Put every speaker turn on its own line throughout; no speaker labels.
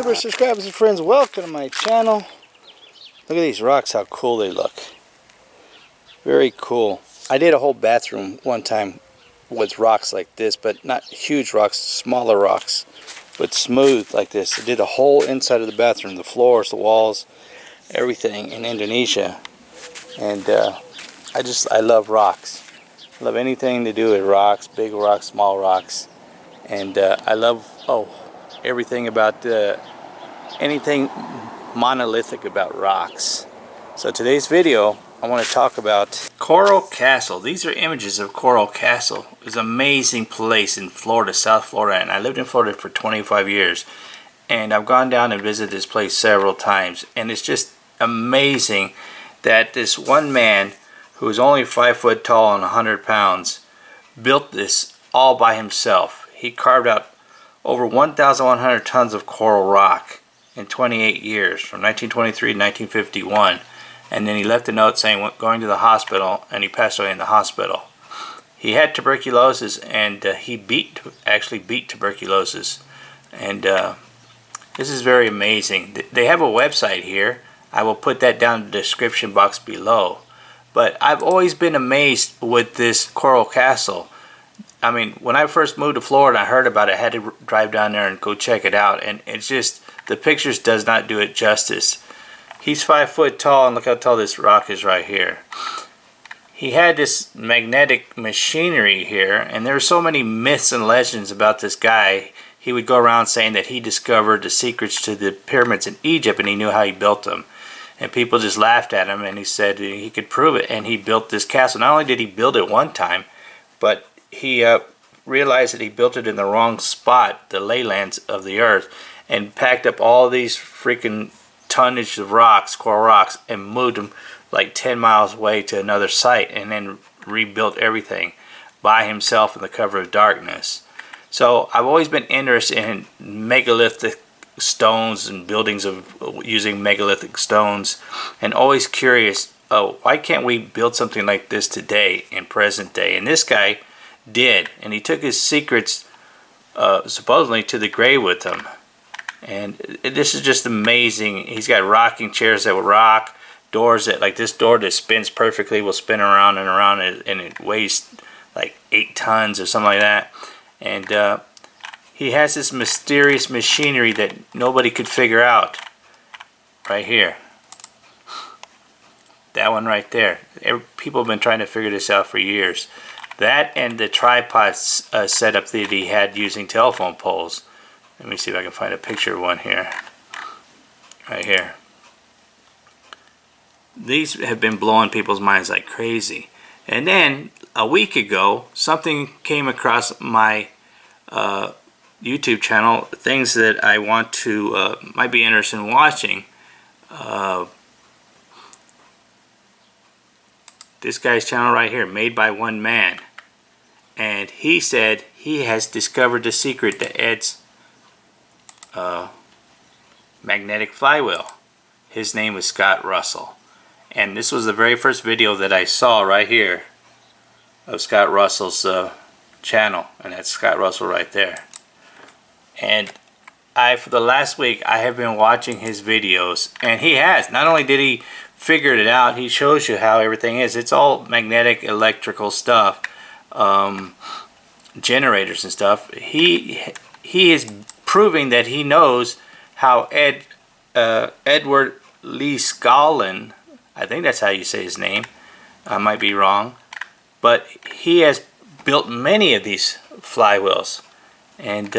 YouTubers, subscribers, and friends, welcome to my channel. Look at these rocks, how cool they look. Very cool. I did a whole bathroom one time with rocks like this, but not huge rocks, smaller rocks, but smooth like this. I did a whole inside of the bathroom, the floors, the walls, everything in Indonesia. And I love rocks. I love anything to do with rocks, big rocks, small rocks. And I love everything about anything monolithic about rocks. So today's video, I want to talk about Coral Castle. These are images of Coral Castle. It's an amazing place in Florida, South Florida, and I lived in Florida for 25 years. And I've gone down and visited this place several times, and it's just amazing that this one man who is only 5 foot tall and 100 pounds built this all by himself. He carved out over 1,100 tons of coral rock in 28 years, from 1923 to 1951. And then he left a note saying going to the hospital, and he passed away in the hospital. He had tuberculosis, and he actually beat tuberculosis. And this is very amazing. They have a website here. I will put that down in the description box below. But I've always been amazed with this Coral Castle. I mean, when I first moved to Florida, I heard about it. I had to drive down there and go check it out. And it's just, the pictures does not do it justice. He's 5 foot tall, and look how tall this rock is right here. He had this magnetic machinery here, and there are so many myths and legends about this guy. He would go around saying that he discovered the secrets to the pyramids in Egypt, and he knew how he built them. And people just laughed at him, and he said he could prove it, and he built this castle. Not only did he build it one time, but he realized that he built it in the wrong spot, the leylands of the earth, and packed up all these freaking tonnage of rocks, coral rocks, and moved them like 10 miles away to another site, and then rebuilt everything by himself in the cover of darkness. So I've always been interested in megalithic stones and buildings of using megalithic stones, and always curious, why can't we build something like this today in present day? And this guy did, and he took his secrets supposedly to the grave with him. And this is just amazing. He's got rocking chairs that will rock, doors that, like this door that spins perfectly, will spin around and around, and it weighs like 8 tons or something like that. And he has this mysterious machinery that nobody could figure out. Right here, that one right there. People have been trying to figure this out for years. That and the tripod setup that he had using telephone poles. Let me see if I can find a picture of one here. Right here. These have been blowing people's minds like crazy. And then a week ago, something came across my YouTube channel, things that I want to, might be interested in watching. This guy's channel right here, Made by One Man. And he said he has discovered the secret to Ed's magnetic flywheel. His name is Scott Russell. And this was the very first video that I saw right here of Scott Russell's channel. And that's Scott Russell right there. And for the last week, I have been watching his videos. And he has. Not only did he figure it out, he shows you how everything is. It's all magnetic, electrical stuff. Generators and stuff. He is proving that he knows how Edward Lee Scollin, I think that's how you say his name, I might be wrong, but he has built many of these flywheels, and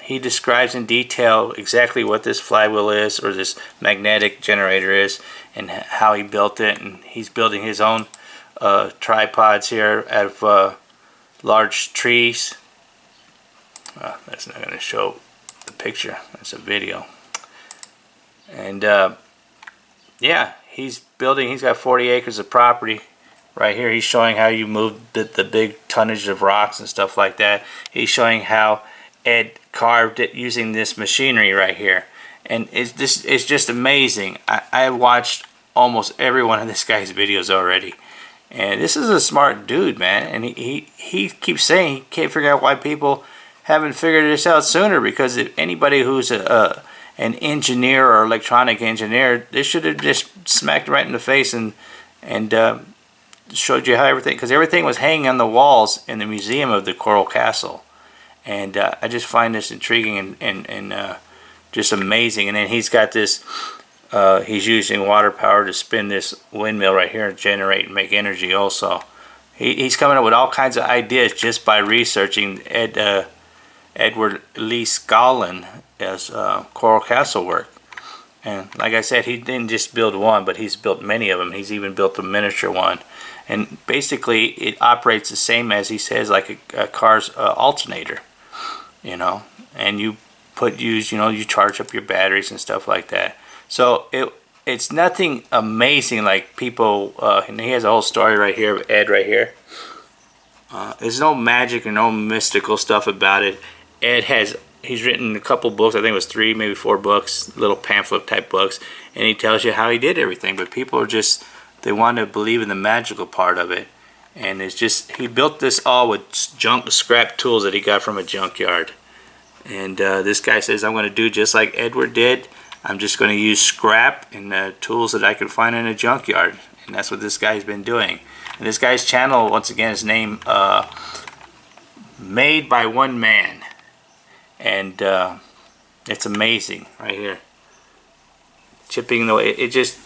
he describes in detail exactly what this flywheel is, or this magnetic generator is, and how he built it. And he's building his own tripods here out of large trees. That's not going to show the picture. That's a video. And yeah, he's building. He's got 40 acres of property right here. He's showing how you move the big tonnage of rocks and stuff like that. He's showing how Ed carved it using this machinery right here. And it's just amazing. I watched almost every one of this guy's videos already. And this is a smart dude, man. And he keeps saying he can't figure out why people haven't figured this out sooner, because if anybody who's an engineer or electronic engineer, they should have just smacked right in the face and showed you how everything, because everything was hanging on the walls in the museum of the Coral Castle. And I just find this intriguing and just amazing. And then he's got this, he's using water power to spin this windmill right here and generate and make energy also. He's coming up with all kinds of ideas just by researching Edward Lee Scollin as Coral Castle work. And like I said, he didn't just build one, but he's built many of them. He's even built a miniature one. And basically it operates the same as he says, like a car's alternator, you know. And you you charge up your batteries and stuff like that. So it's nothing amazing like people, and he has a whole story right here of Ed right here. There's no magic or no mystical stuff about it. Ed he's written a couple books, I think it was 3, maybe 4 books, little pamphlet type books, and he tells you how he did everything, but people are just, they want to believe in the magical part of it. And it's just, he built this all with junk scrap tools that he got from a junkyard. And this guy says, I'm going to do just like Edward did. I'm just going to use scrap and tools that I could find in a junkyard. And that's what this guy's been doing. And this guy's channel, once again, is named Made by One Man. And it's amazing right here. Chipping the, it just,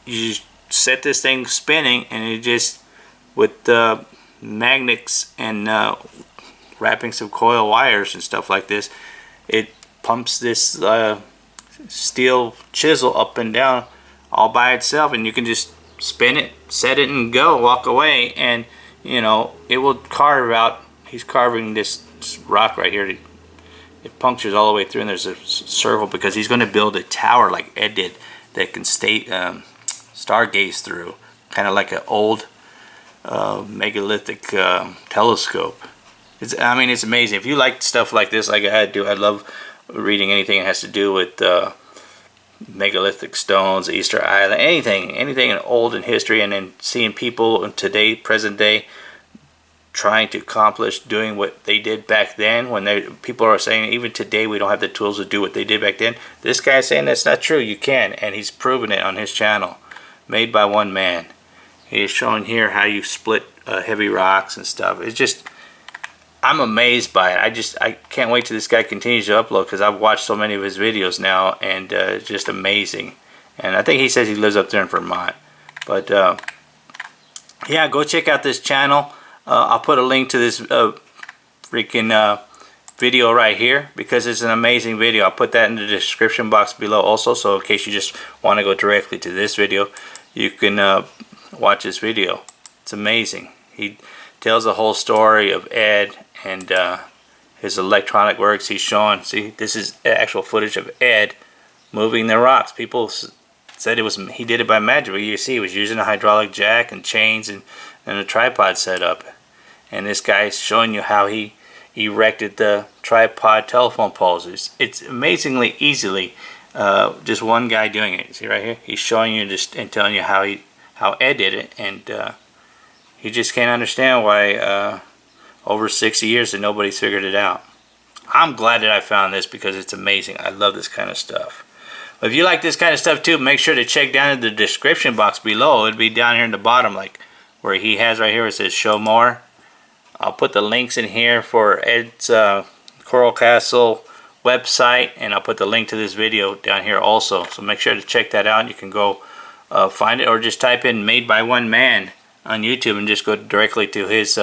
you set this thing spinning, and it just, with magnets and wrapping some coil wires and stuff like this, it pumps this steel chisel up and down all by itself, and you can just spin it, set it, and go, walk away, and you know, it will carve out. He's carving this rock right here. It punctures all the way through, and there's a circle because he's going to build a tower like Ed did that can stargaze through, kind of like an old megalithic telescope. I mean, it's amazing. If you like stuff like this, like I do, I love reading anything that has to do with megalithic stones, Easter Island, anything old in history, and then seeing people in today, present day, trying to accomplish doing what they did back then, when people are saying even today we don't have the tools to do what they did back then. This guy is saying that's not true. You can, and he's proven it on his channel, Made by One Man. He is showing here how you split heavy rocks and stuff. It's just, I'm amazed by it. I can't wait till this guy continues to upload, because I've watched so many of his videos now, and it's just amazing. And I think he says he lives up there in Vermont. But yeah, go check out this channel. I'll put a link to this freaking video right here, because it's an amazing video. I'll put that in the description box below also, so in case you just want to go directly to this video, you can watch this video. It's amazing. He tells the whole story of Ed and his electronic works. He's showing, see, this is actual footage of Ed moving the rocks. People said he did it by magic, but you see he was using a hydraulic jack and chains and a tripod setup. And this guy is showing you how he erected the tripod telephone poles. It's amazingly easily just one guy doing it. See right here? He's showing you just and telling you how Ed did it, and he just can't understand why over 60 years that nobody's figured it out. I'm glad that I found this, because it's amazing. I love this kind of stuff. But if you like this kind of stuff too, make sure to check down in the description box below. It'll be down here in the bottom, like where he has right here where it says show more. I'll put the links in here for Ed's Coral Castle website, and I'll put the link to this video down here also. So make sure to check that out. You can go find it, or just type in Made by One Man on YouTube and just go directly to his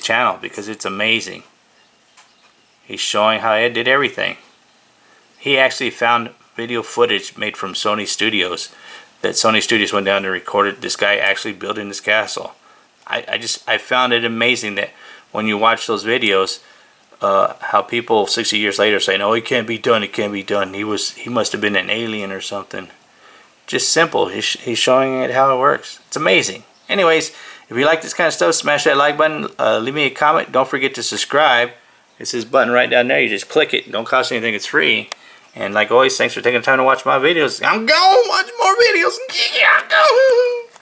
channel, because it's amazing. He's showing how Ed did everything. He actually found video footage made from Sony Studios, that Sony Studios went down and recorded this guy actually building this castle. I found it amazing that when you watch those videos, how people 60 years later say, no, it can't be done, it can't be done. He must have been an alien or something. Just simple. He's showing it how it works. It's amazing. Anyways, if you like this kind of stuff, smash that like button, leave me a comment. Don't forget to subscribe. It's this button right down there. You just click it. Don't cost anything. It's free. And like always, thanks for taking the time to watch my videos. I'm going to watch more videos. Yeah, go.